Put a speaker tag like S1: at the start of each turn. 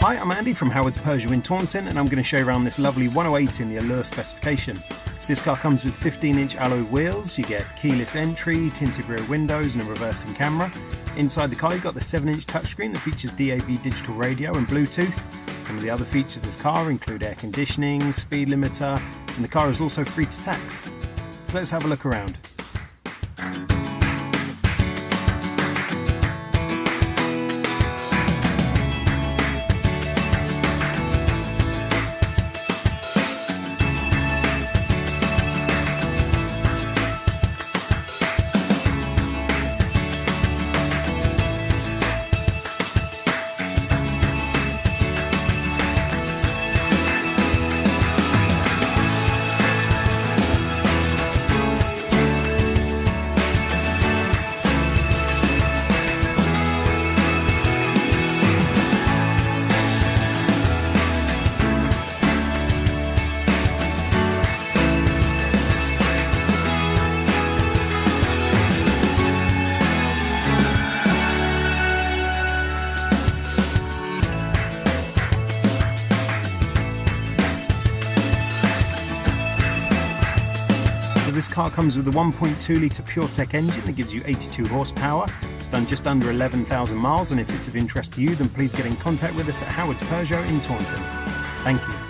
S1: Hi, I'm Andy from Howard's Peugeot in Taunton, and I'm going to show you around this lovely 108 in the Allure specification. So this car comes with 15-inch alloy wheels, you get keyless entry, tinted rear windows and a reversing camera. Inside the car you've got the 7-inch touchscreen that features DAB digital radio and Bluetooth. Some of the other features of this car include air conditioning, speed limiter, and the car is also free to tax. So let's have a look around. This car comes with a 1.2 litre PureTech engine that gives you 82 horsepower. It's done just under 11,000 miles, and if it's of interest to you, then please get in contact with us at Howard's Peugeot in Taunton. Thank you.